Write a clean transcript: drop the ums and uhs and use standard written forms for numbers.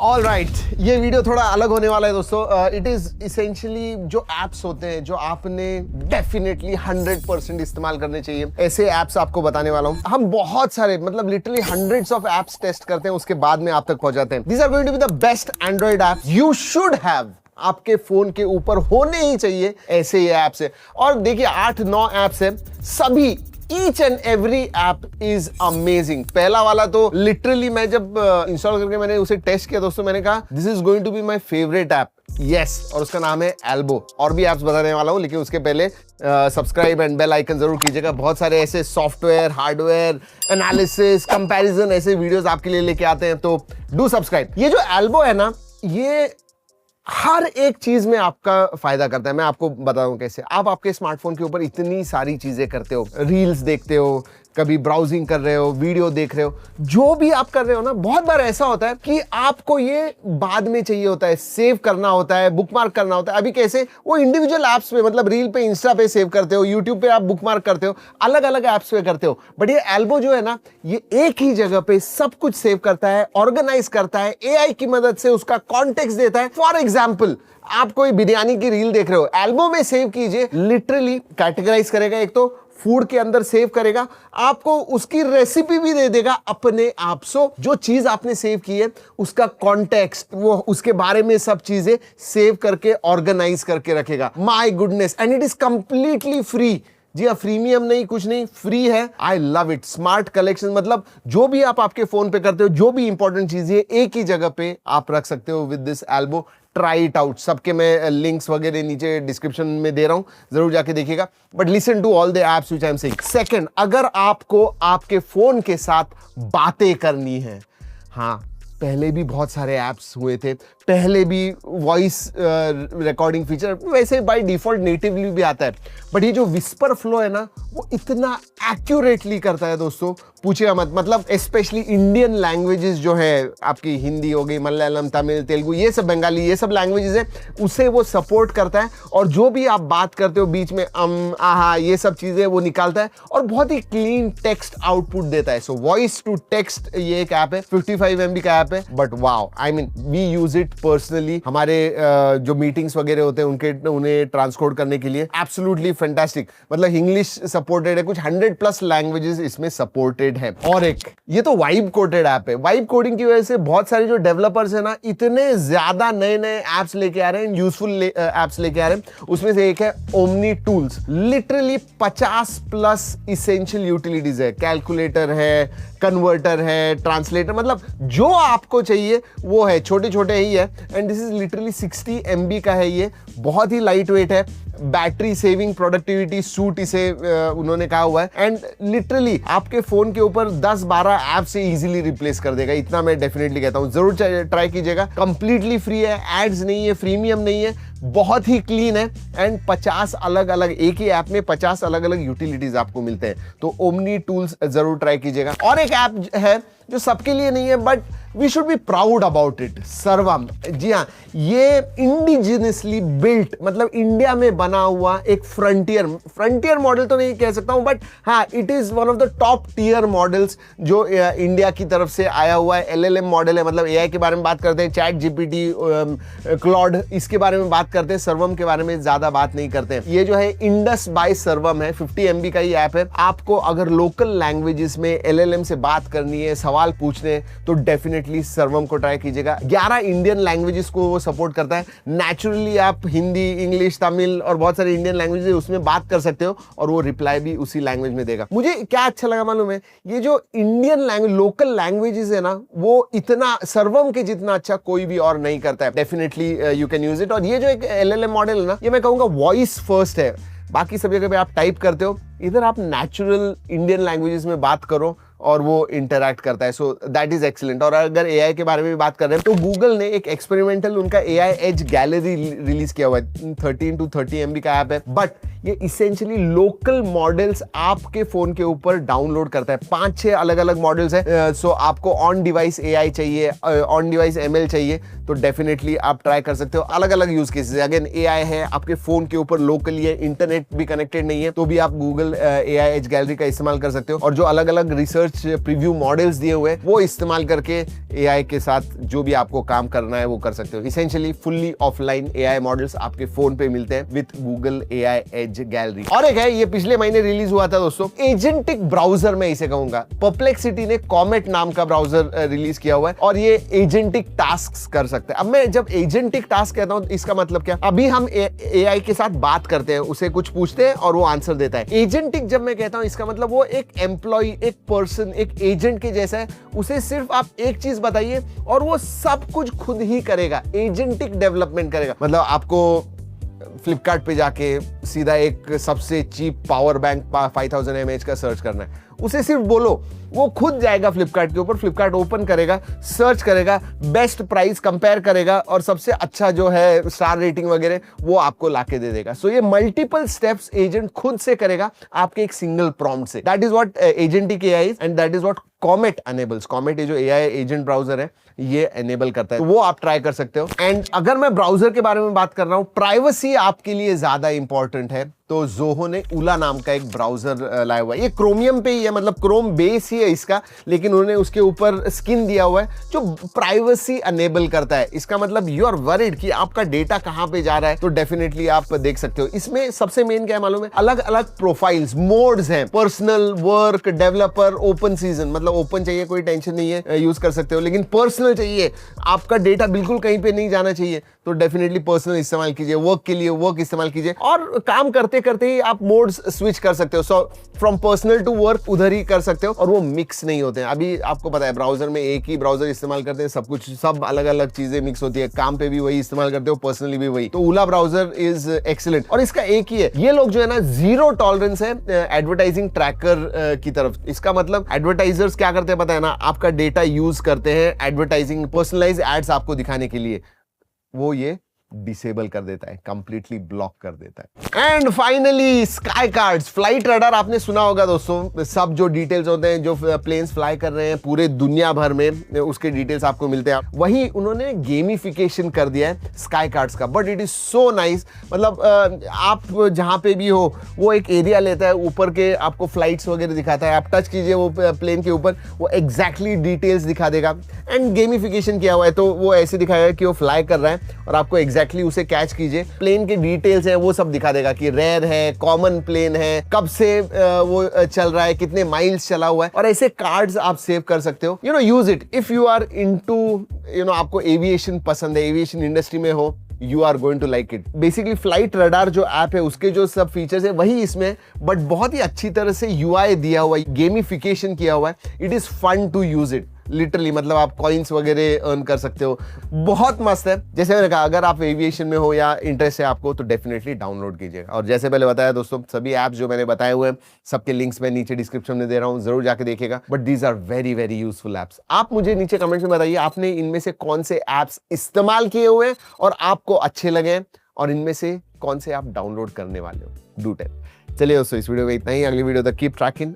All right, ये video थोड़ा अलग होने वाला है दोस्तों। इट इज इसेंशियली जो एप्स होते हैं जो आपने डेफिनेटली 100% इस्तेमाल करने चाहिए, ऐसे एप्स आपको बताने वाला हूं। हम बहुत सारे मतलब literally hundreds of apps test करते हैं, उसके बाद में आप तक पहुंचाते हैं। These are going to be the best Android apps you should have, आपके फोन के ऊपर होने ही चाहिए ऐसे ये एप्स है। और देखिए 8-9 एप्स है, सभी Each and every app is amazing। पहला वाला तो लिटरली मैं जब इंस्टॉल करके मैंने उसे टेस्ट किया दोस्तों, मैंने कहा this is going to be my favourite app. Yes, और उसका नाम है एल्बो। और भी एप्स बताने वाला हूं, लेकिन उसके पहले सब्सक्राइब एंड बेल आइकन जरूर कीजिएगा। बहुत सारे ऐसे सॉफ्टवेयर, हार्डवेयर एनालिसिस, कंपैरिजन ऐसे वीडियोस आपके लिए लेके आते हैं, तो डू सब्सक्राइब। ये जो एल्बो है ना, ये हर एक चीज में आपका फायदा करता है। मैं आपको बताऊं कैसे। आप आपके स्मार्टफोन के ऊपर इतनी सारी चीजें करते हो, रील्स देखते हो, कभी ब्राउजिंग कर रहे हो, वीडियो देख रहे हो, जो भी आप कर रहे हो ना, बहुत बार ऐसा होता है कि आपको ये बाद में चाहिए होता है, सेव करना होता है, बुकमार्क करना होता है। अभी कैसे वो इंडिविजुअल एप्स पे, मतलब रील पे, इंस्टा पे सेव करते हो, यूट्यूब पे आप बुकमार्क करते हो, अलग अलग एप्स पे करते हो, बट ये एल्बो जो है ना, ये एक ही जगह पे सब कुछ सेव करता है, ऑर्गेनाइज करता है, एआई की मदद से उसका कॉन्टेक्स्ट देता है। फॉर एग्जाम्पल, आप कोई बिरयानी की रील देख रहे हो, एल्बो में सेव कीजिए, लिटरली कैटेगराइज करेगा, एक तो फूड के अंदर सेव करेगा, आपको उसकी रेसिपी भी दे देगा अपने आप। सो जो चीज आपने सेव की है उसका कॉन्टेक्स्ट, वो उसके बारे में सब चीजें सेव करके ऑर्गेनाइज करके रखेगा। My goodness, and it is completely free. जी हाँ, फ्रीमियम नहीं, कुछ नहीं, फ्री है। I love it. Smart collection, मतलब जो भी आप आपके फोन पे करते हो, जो भी इंपॉर्टेंट चीज है, एक ही जगह पे आप रख सकते हो with this elbow. Try it out. सबके मैं लिंक्स वगैरह नीचे डिस्क्रिप्शन में दे रहा हूं, जरूर जाके देखिएगा। But listen to all the apps which I am saying. Second, अगर आपको आपके फोन के साथ बातें करनी है, हाँ, पहले भी बहुत सारे ऐप्स हुए थे, पहले भी वॉइस रिकॉर्डिंग फीचर वैसे बाय डिफॉल्ट नेटिवली भी आता है, बट ये जो विस्पर फ्लो है ना, वो इतना एक्यूरेटली करता है दोस्तों, पूछिए मत। मतलब स्पेशली इंडियन लैंग्वेजेस जो है, आपकी हिंदी हो गई, मलयालम, तमिल, तेलुगु, ये सब, बंगाली, ये सब लैंग्वेजेस है, उसे वो सपोर्ट करता है। और जो भी आप बात करते हो बीच में आहा, ये सब चीजें वो निकालता है, और बहुत ही क्लीन टेक्स्ट आउटपुट देता है। सो वॉइस टू टेक्स्ट ये एक ऐप है, 55 MB का ऐप है, but wow, I mean we use it personally. हमारे जो मीटिंग्स वगैरह होते हैं उन्हें ट्रांसकोड करने के लिए एब्सोल्युटली फैंटास्टिक। मतलब इंग्लिश सपोर्टेड है, कुछ 100+ लैंग्वेजेस इसमें सपोर्टेड है। और एक ये तो वाइब कोडेड ऐप है। वाइब कोडिंग की वजह से बहुत सारे जो डेवलपर्स है ना, इतने ज्यादा नए नए एप्स लेके आ रहे हैं, यूजफुल एप्स लेके आ रहे हैं। उसमें से एक है omni tools. Literally 50+ essential utilities है। कैलकुलेटर है, कन्वर्टर है, ट्रांसलेटर, मतलब जो आपको चाहिए वो है। छोटे छोटे ही है, and this is literally 60 MB का है। ये बहुत ही लाइट वेट है। बैटरी सेविंग प्रोडक्टिविटी सूट इसे उन्होंने कहा हुआ है, एंड लिटरली आपके फोन के ऊपर 10-12 ऐप से इजीली रिप्लेस कर देगा। इतना मैं डेफिनेटली कहता हूं, जरूर ट्राई कीजिएगा। कंप्लीटली फ्री है, एड्स नहीं है, प्रीमियम नहीं है, बहुत ही क्लीन है, एंड 50 अलग अलग, एक ही ऐप में 50 अलग अलग यूटिलिटीज आपको मिलते हैं। तो ओमनी टूल्स जरूर ट्राई कीजिएगा। और एक ऐप है जो सबके लिए नहीं है, but we should be proud about it, Sarvam. जी हाँ, ये इंडिजिनसली बिल्ट, मतलब इंडिया में बना हुआ एक फ्रंटियर मॉडल तो नहीं कह सकता हूं, बट हाँ, it is one of the top tier models जो इंडिया की तरफ से आया हुआ है। LLM मॉडल है, मतलब AI के बारे में बात करते हैं, चैट GPT, क्लॉड, इसके बारे में बात करते हैं, सर्वम के बारे में ज्यादा बात नहीं करते हैं। ये जो है इंडस बाय सर्वम है, 50 MB का ही ऐप है। आपको अगर लोकल लैंग्वेजेस में LLM से बात करनी है, सवाल पूछने हैं, तो डेफिनेटली सर्वम को ट्राई कीजिएगा। 11 इंडियन लैंग्वेजेस को वो सपोर्ट करता है। नेचुरली आप हिंदी, इंग्लिश, तमिल और बहुत सारे इंडियन लैंग्वेजेस उसमें बात कर सकते हो, और वो रिप्लाई भी उसी लैंग्वेज में देगा। मुझे क्या अच्छा लगा मालूम है, ये जो इंडियन लैंग्वेज, लोकल लैंग्वेजेस है ना, वो इतना सर्वम के जितना अच्छा कोई भी और नहीं करता है। Definitely you can use it. और ये जो एक LLM मॉडल है ना, ये मैं कहूंगा वॉइस फर्स्ट है। बाकी सब जगह पे आप टाइप करते हो, इधर आप नेचुरल इंडियन लैंग्वेजेस में बात करो और वो इंटरैक्ट करता है। So that is excellent. और अगर AI के बारे में भी बात कर रहे हैं, तो गूगल ने एक एक्सपेरिमेंटल उनका AI एज गैलरी रिलीज किया हुआ है। 13 to 30 MB का ऐप है, बट ये इसेंशियली लोकल मॉडल्स आपके फोन के ऊपर डाउनलोड करता है। 5-6 अलग अलग मॉडल्स है। सो आपको ऑन डिवाइस AI चाहिए, ऑन डिवाइस ML चाहिए, तो डेफिनेटली आप ट्राई कर सकते हो। अलग अलग यूज केसेस, अगेन AI है, आपके फोन के ऊपर लोकली है, इंटरनेट भी कनेक्टेड नहीं है, तो भी आप गूगल AI एज गैलरी का इस्तेमाल कर सकते हो। और जो अलग अलग रिसर्च रिसर्च प्रीव्यू मॉडल्स दिए हुए हैं, वो इस्तेमाल करके एआई के साथ जो भी आपको काम करना है वो कर सकते हो। Essentially fully offline AI models आपके फोन पे मिलते हैं with Google AI edge gallery. और एक है, ये पिछले महीने रिलीज हुआ था दोस्तों, एजेंटिक ब्राउजर मैं इसे कहूंगा। परप्लेक्सिटी ने कॉमेट नाम का ब्राउजर रिलीज किया हुआ है और ये एजेंटिक टास्क कर सकता है। अब मैं जब एजेंटिक टास्क कहता हूं इसका मतलब क्या, अभी हम एआई के साथ बात करते हैं, उसे कुछ पूछते हैं और वो आंसर देता है। एजेंटिक जब मैं कहता हूं इसका मतलब वो एक एम्प्लॉय, एक पर्सन, एक एजेंट के जैसा है। उसे सिर्फ आप एक चीज बताइए और वो सब कुछ खुद ही करेगा, एजेंटिक डेवलपमेंट करेगा। मतलब आपको फ्लिपकार्ट पे जाके सीधा एक सबसे चीप पावर बैंक 5000 mAh का सर्च करना है, उसे सिर्फ बोलो, वो खुद जाएगा फ्लिपकार्ट के ऊपर, फ्लिपकार्ट ओपन करेगा, सर्च करेगा, बेस्ट प्राइस कंपेयर करेगा और सबसे अच्छा जो है स्टार रेटिंग वगैरह वो आपको लाके दे देगा। सो ये मल्टीपल स्टेप्स एजेंट खुद से करेगा आपके एक सिंगल प्रॉम्प्ट से। That is what agentic AI is and that is what comet enables. Comet ये जो एआई एजेंट ब्राउजर है ये एनेबल करता है, तो वो आप ट्राई कर सकते हो। एंड अगर मैं ब्राउजर के बारे में बात कर रहा हूं, प्राइवेसी आपके लिए ज्यादा इंपॉर्टेंट है, तो जोहो ने उला नाम का एक ब्राउजर लाया हुआ है। ये क्रोमियम पे ही है, मतलब क्रोम बेस ही है इसका, लेकिन उन्होंने उसके ऊपर स्किन दिया हुआ है जो प्राइवेसी अनेबल करता है। इसका मतलब यू आर वरीड कि आपका डेटा कहां पे जा रहा है, तो डेफिनेटली आप देख सकते हो। इसमें सबसे मेन क्या है मालूम है, अलग अलग प्रोफाइल्स, मोड्स हैं, personal, work, developer, open season. मतलब ओपन चाहिए कोई टेंशन नहीं है, यूज कर सकते हो, लेकिन पर्सनल चाहिए, आपका डेटा बिल्कुल कहीं पे नहीं जाना चाहिए, तो डेफिनेटली पर्सनल इस्तेमाल कीजिए। वर्क के लिए वर्क इस्तेमाल कीजिए और काम करते करते ही आप मोड्स स्विच कर सकते हो। So from personal to work उधर ही कर सकते हो और वो मिक्स नहीं होते हैं। अभी आपको पता है ब्राउजर में एक ही ब्राउजर इस्तेमाल करते हैं, सब कुछ, सब अलग अलग चीजें मिक्स होती है। काम पे भी वही इस्तेमाल करते हो, पर्सनली भी वही। तो उला ब्राउजर इज एक्सीलेंट और इसका एक ही है, ये लोग जो है ना जीरो टॉलरेंस है एडवर्टाइजिंग ट्रैकर की तरफ। इसका मतलब एडवर्टाइजर्स क्या करते हैं पता है ना, आपका डेटा यूज करते हैं एडवर्टाइजिंग, पर्सनलाइज एड्स आपको दिखाने के लिए, वो ये डिसेबल कर देता है, कंप्लीटली ब्लॉक कर देता है। And finally sky cards, flight radar आपने सुना होगा दोस्तों, सब जो डिटेल्स होते हैं, जो प्लेन्स फ्लाई कर रहे हैं पूरे दुनिया भर में, उसके डिटेल्स आपको मिलते हैं। वही उन्होंने गेमिफिकेशन कर दिया है स्काई कार्ड्स का, but it is so nice. मतलब आप जहां पे भी हो वो एक एरिया लेता है, ऊपर के आपको फ्लाइट्स वगैरह दिखाता है, आप टच कीजिए वो प्लेन के ऊपर, वो एग्जैक्टली डिटेल्स दिखा देगा। एंड गेमिफिकेशन किया हुआ है, तो वो ऐसे दिखाएगा कि वो फ्लाई कर रहा है और आपको एग्जैक्टली उसे कैच कीजिए, प्लेन के डिटेल्स हैं वो सब दिखा देगा कि रेयर है, कॉमन प्लेन है, कब से वो चल रहा है, कितने माइल्स चला हुआ है। और ऐसे कार्ड्स आप सेव कर सकते हो। Use it if you are into आपको एविएशन पसंद है, एविएशन इंडस्ट्री में हो, you are going to like it. Basically flight radar जो ऐप है उसके जो सब फीचर्स है वही इसमें, बट बहुत ही अच्छी तरह से यूआई दिया हुआ है, गेमिफिकेशन किया हुआ है। It is fun to use it literally, मतलब आप कॉइन्स वगैरह अर्न कर सकते हो, बहुत मस्त है। जैसे मैंने कहा, अगर आप एविएशन में हो या इंटरेस्ट है आपको, तो डेफिनेटली डाउनलोड कीजिएगा। और जैसे पहले बताया दोस्तों, सभी ऐप्स जो मैंने बताए हुए हैं सबके लिंक्स मैं नीचे डिस्क्रिप्शन में दे रहा हूं, जरूर जाके देखिएगा। But these are very very useful apps. आप मुझे नीचे कमेंट्स में बताइए आपने इनमें से कौन से ऐप्स इस्तेमाल किए हुए हैं और आपको अच्छे लगे, और इनमें से कौन से आप डाउनलोड करने वाले हो। Do tell. चलिए दोस्तों, इस वीडियो में इतना ही। अगली वीडियो तक कीप ट्रैकिंग।